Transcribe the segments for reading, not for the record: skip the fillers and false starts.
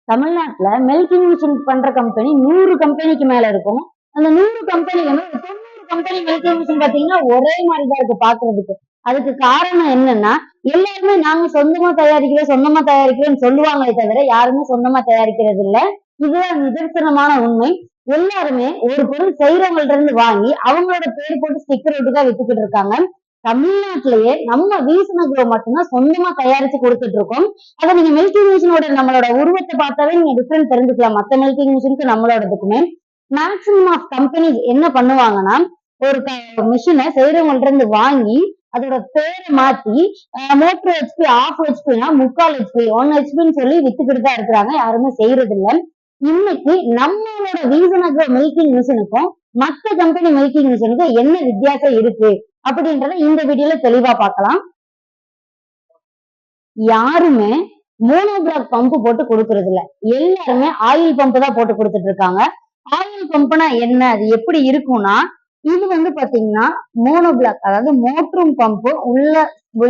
தமிழ்நாட்டுல milking machine பண்ற company 100 கம்பெனிக்கு மேல இருக்கும். அந்த 100 கம்பெனில 90 கம்பெனி மில்கிங் மிஷின் பாத்தீங்கன்னா ஒரே மாதிரிதான் இருக்கு பாக்குறதுக்கு. அதுக்கு காரணம் என்னன்னா, எல்லாருமே நாங்க சொந்தமா தயாரிக்கிறோம்னு சொல்லுவாங்களே தவிர யாருமே சொந்தமா தயாரிக்கிறது இல்ல. இதுதான் நிதர்சனமான உண்மை. எல்லாருமே ஒரு பொருள் செய்யறவங்கள்ட்ட இருந்து வாங்கி அவங்களோட பேர் போட்டு ஸ்டிக்கர் ஒட்டிதான் வித்துக்கிட்டு இருக்காங்க. தமிழ்நாட்டிலேயே நம்ம வீசனகுரோ மட்டும்தான் சொந்தமா தயாரிச்சு கொடுத்துட்டு இருக்கோம். அதை நீங்க மில்கிங் மிஷினோட நம்மளோட உருவத்தை பார்த்தாவே நீங்க டிஃபரன்ஸ் தெரிஞ்சுக்கலாம். மத்த மில்கிங் மிஷினுக்கு நம்மளோடதுக்குமே மேக்சிமம் ஆஃப் கம்பெனிஸ் என்ன பண்ணுவாங்கன்னா, ஒரு மிஷினை செய்யறவங்கள்ட்ட இருந்து வாங்கி அதோட பேரை மாத்தி மோட்டர் ஹெச்பி, ஆஃப் ஹெச்பினா 3/4 ஹெச்பி, 1 ஹெச்பின்னு சொல்லி வித்துக்கிட்டு தான் இருக்கிறாங்க. யாருமே செய்யறது இல்ல. இன்னைக்கு நம்மளோட வீசனகுரோ மில்கிங் மிஷினுக்கும் மத்த கம்பெனி மில்கிங் மிஷினுக்கும் என்ன வித்தியாசம் இருக்கு அப்படின்றத இந்த வீடியோல தெளிவா பார்க்கலாம். யாருமே மோனோபிளாக் பம்ப் போட்டு கொடுக்கறது இல்ல. எல்லாருமே ஆயில் பம்ப் தான் போட்டு கொடுத்துட்டு இருக்காங்க. ஆயில் பம்ப்னா என்ன, அது எப்படி இருக்கும்னா, இது வந்து பாத்தீங்கன்னா மோனோபிளாக், அதாவது மோட்டரும் பம்ப் உள்ள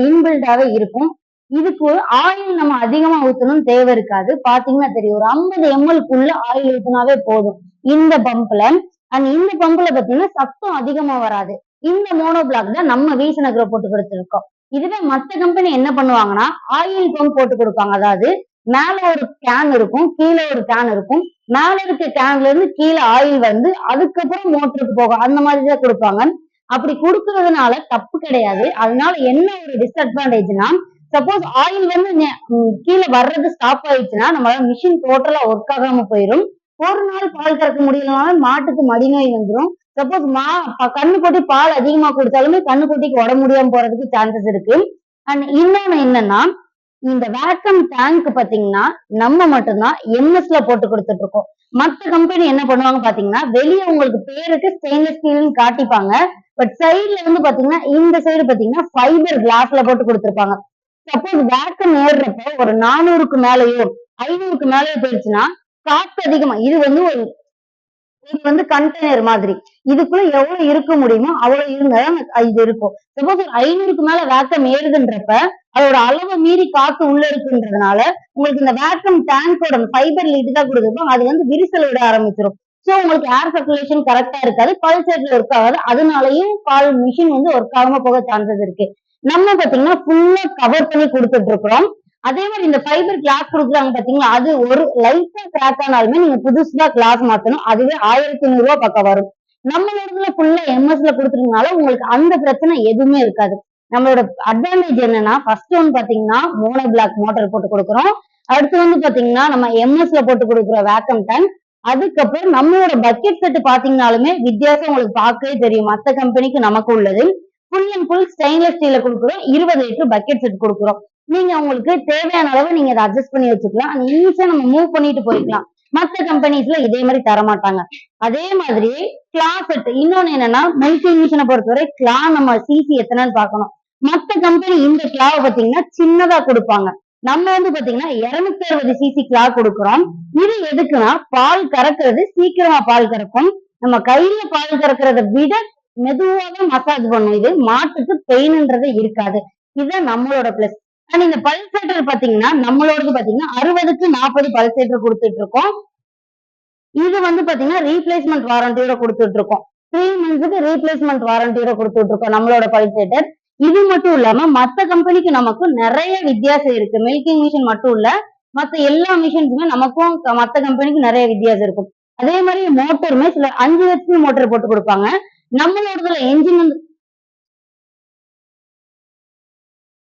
இன்பில்டாவே இருக்கும். இதுக்கு ஆயில் நம்ம அதிகமா ஊத்தணும்னு தேவை இருக்காது. பாத்தீங்கன்னா தெரியும், ஒரு 50 ml ஆயில் ஊத்தினாவே போதும் இந்த பம்ப்ல. அண்ட் இந்த பம்ப்ல பாத்தீங்கன்னா சத்தம் அதிகமா வராது. இந்த மோனோபிளாக் தான் நம்ம வீசனகுரோ போட்டு கொடுத்துருக்கோம். இதுவே மத்த கம்பெனி என்ன பண்ணுவாங்கன்னா, ஆயில் பம்ப் போட்டு கொடுப்பாங்க. அதாவது மேல ஒரு கேன் இருக்கும், கீழே ஒரு கேன் இருக்கும். மேல இருக்க கேன்ல இருந்து கீழே ஆயில் வந்து அதுக்கப்புறம் மோட்டருக்கு போகும். அந்த மாதிரிதான் கொடுப்பாங்க. அப்படி கொடுக்கறதுனால தப்பு கிடையாது. அதனால என்ன ஒரு டிஸ்அட்வான்டேஜ்னா, சப்போஸ் ஆயில் வந்து கீழே வர்றது ஸ்டாப் ஆயிடுச்சுன்னா நம்மளால மிஷின் டோட்டலா ஒர்க் ஆகாம போயிடும். ஒரு நாள் பால் கறக்க முடியலனாலும் மாட்டுக்கு மடிநோய் வந்துடும். சப்போஸ் கண்ணுக்குட்டி பால் அதிகமா கொடுத்தாலுமே கண்ணுக்குட்டிக்கு உடம்பு முடியாம போறதுக்கு சான்சஸ் இருக்கு. அண்ட் இன்னொன்னு என்னன்னா, இந்த வேக்கம் டேங்க் பாத்தீங்கன்னா நம்ம மட்டும்தான் எம்எஸ்ல போட்டு கொடுத்துட்டு இருக்கோம். மத்த கம்பெனி என்ன பண்ணுவாங்க பாத்தீங்கன்னா, வெளியே உங்களுக்கு பேருக்கு ஸ்டெயின்லெஸ் ஸ்டீல்னு காட்டிப்பாங்க. பட் சைட்ல வந்து பாத்தீங்கன்னா, இந்த சைடு பாத்தீங்கன்னா ஃபைபர் கிளாஸ்ல போட்டு கொடுத்துருப்பாங்க. சப்போஸ் வேக்கம் ஏறுறப்ப ஒரு 400க்கு மேலயோ 500க்கு மேலயோ போயிடுச்சுன்னா காத்து அதிகமா, இது வந்து கண்டெய்னர் மாதிரி, இதுக்குள்ள எவ்வளவு இருக்க முடியுமோ அவ்வளவு இருந்தாதான் இது இருக்கும். சப்போஸ் 500க்கு மேல வேக்கம் ஏறுதுன்றப்ப அதோட அளவை மீறி காத்து உள்ள இருக்குன்றதுனால உங்களுக்கு இந்த வேக்கம் டேங்கோட ஃபைபர் லீட் தான் கொடுத்துருப்போம், அது வந்து விரிசல் விட ஆரம்பிச்சிடும். சோ உங்களுக்கு ஏர் சர்க்குலேஷன் கரெக்டா இருக்காது, பல்சேட்ல ஒர்க் ஆகாது. அதனாலயும் பால் மிஷின் வந்து ஒர்க் ஆகாம போக சான்சஸ் இருக்கு. நம்ம பாத்தீங்கன்னா ஃபுல்லா கவர் பண்ணி கொடுத்துட்டு இருக்கிறோம். அதே மாதிரி இந்த ஃபைபர் கிளாஸ் கொடுக்குறாங்க பாத்தீங்களா, அது ஒரு லைட்டா கிராக் ஆனாலுமே நீங்க புதுசா கிளாஸ் மாத்தணும். அதுவே 1500 ரூபாய் பக்கம் வரும். நம்மளோட ஃபுல்லா எம்எஸ்ல கொடுத்துருக்கனால உங்களுக்கு அந்த பிரச்சனை எதுவுமே இருக்காது. நம்மளோட அட்வான்டேஜ் என்னன்னா, ஃபர்ஸ்ட் ஒன் பாத்தீங்கன்னா மோனோ பிளாக் மோட்டார் போட்டு கொடுக்குறோம். அடுத்து வந்து பாத்தீங்கன்னா நம்ம எம்எஸ்ல போட்டு கொடுக்குற வேக்கம் டேங்க். அதுக்கப்புறம் நம்மளோட பக்கெட் செட் பாத்தீங்கன்னாலுமே வித்தியாசம் உங்களுக்கு பார்க்கவே தெரியும். மத்த கம்பெனிக்கு நமக்கு உள்ளது ஃபுல் அண்ட் ஃபுல் ஸ்டெயின்லெஸ் ஸ்டீல்ல கொடுக்குறோம். 20 லிட்டர் பக்கெட் செட் கொடுக்குறோம். நீங்க உங்களுக்கு தேவையான அளவு நீங்க அதை அட்ஜஸ்ட் பண்ணி வச்சுக்கலாம். ஈஸியா நம்ம மூவ் பண்ணிட்டு போய்க்கலாம். மற்ற கம்பெனிஸ்ல இதே மாதிரி தரமாட்டாங்க. அதே மாதிரி கிளா செட், இன்னொன்னு என்னன்னா, மில்கிங் மிஷினை பொறுத்தவரை கிளா நம்ம சிசி எத்தனைன்னு பார்க்கணும். மத்த கம்பெனி இந்த கிளாவை பாத்தீங்கன்னா சின்னதா கொடுப்பாங்க. நம்ம வந்து பாத்தீங்கன்னா 260 சிசி கிளா கொடுக்குறோம். இது எதுக்குன்னா, பால் கறக்கிறது சீக்கிரமா பால் கறக்கும். நம்ம கையில பால் கறக்கிறத விட மெதுவாக மசாஜ் பண்ணும். இது மாட்டுக்கு பெயின்ன்றதே இருக்காது. இதுதான் நம்மளோட பிளஸ். அண்ட் இந்த பல்சேட்டர் பாத்தீங்கன்னா நம்மளோடது பாத்தீங்கன்னா 60க்கு 40 பல்சேட்டர் கொடுத்துட்டு இருக்கோம். இது வந்து பாத்தீங்கன்னா ரீப்ளேஸ்மெண்ட் வாரண்டியோட கொடுத்துட்டு இருக்கோம். 3 monthsக்கு ரீப்ளேஸ்மெண்ட் வாரண்டியோட கொடுத்துட்டு இருக்கோம் நம்மளோட பல்சேட்டர். இது மட்டும் இல்லாம மத்த கம்பெனிக்கு நமக்கு நிறைய வித்தியாசம் இருக்கு. மில்கிங் மிஷின் மட்டும் இல்ல, மத்த எல்லா மிஷின்ஸுமே நமக்கும் மத்த கம்பெனிக்கு நிறைய வித்தியாசம் இருக்கும். அதே மாதிரி மோட்டருமே சில 5 ஹெச்பி மோட்டர் போட்டு கொடுப்பாங்க. நம்மளோடதுல என்ஜின் வந்து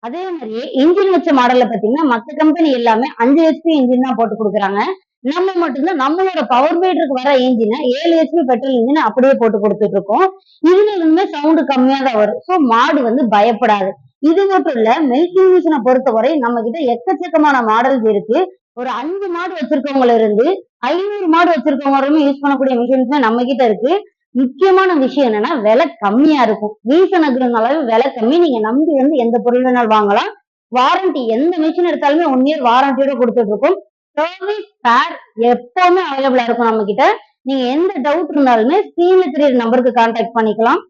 அதே மாதிரியே இன்ஜின் வச்ச மாடல்ல பாத்தீங்கன்னா மத்த கம்பெனி எல்லாமே 5 ஹெச்பி இன்ஜின் தான் போட்டு கொடுக்குறாங்க. நம்ம மட்டும்தான் நம்மளோட பவர் பீட்டருக்கு வர இன்ஜினை 7 ஹெச்பி பெட்ரோல் இன்ஜின் அப்படியே போட்டு கொடுத்துட்டு இருக்கோம். இதுல இருந்துமே சவுண்டு கம்மியா தான் வரும். சோ மாடு வந்து பயப்படாது. இது மட்டும் இல்ல, மில்கிங் மிஷினை பொறுத்தவரை நம்ம கிட்ட எக்கச்சக்கமான மாடல்ஸ் இருக்கு. ஒரு 5 மாடு வச்சிருக்கவங்கள இருந்து 500 மாடு வச்சிருக்கவங்க வரையும் யூஸ் பண்ணக்கூடிய மிஷின்ஸ் நம்ம கிட்ட இருக்கு. முக்கியமான விஷயம் என்னன்னா, விலை கம்மியா இருக்கும். வீசனகுரோனால விலை கம்மி. நீங்க நம்பி வந்து எந்த பொருள் வேணாலும் வாங்கலாம். வாரண்டி, எந்த மிஷின் எடுத்தாலுமே 1 year வாரண்டியோட கொடுத்துட்டு இருக்கோம். சர்வீஸ் ஸ்பேர் எப்பவுமே அவைலபிளா இருக்கும் நம்ம கிட்ட. நீங்க எந்த டவுட் இருந்தாலுமே ஸ்கிரீன்ல தெரியுற நம்பருக்கு கான்டாக்ட் பண்ணிக்கலாம்.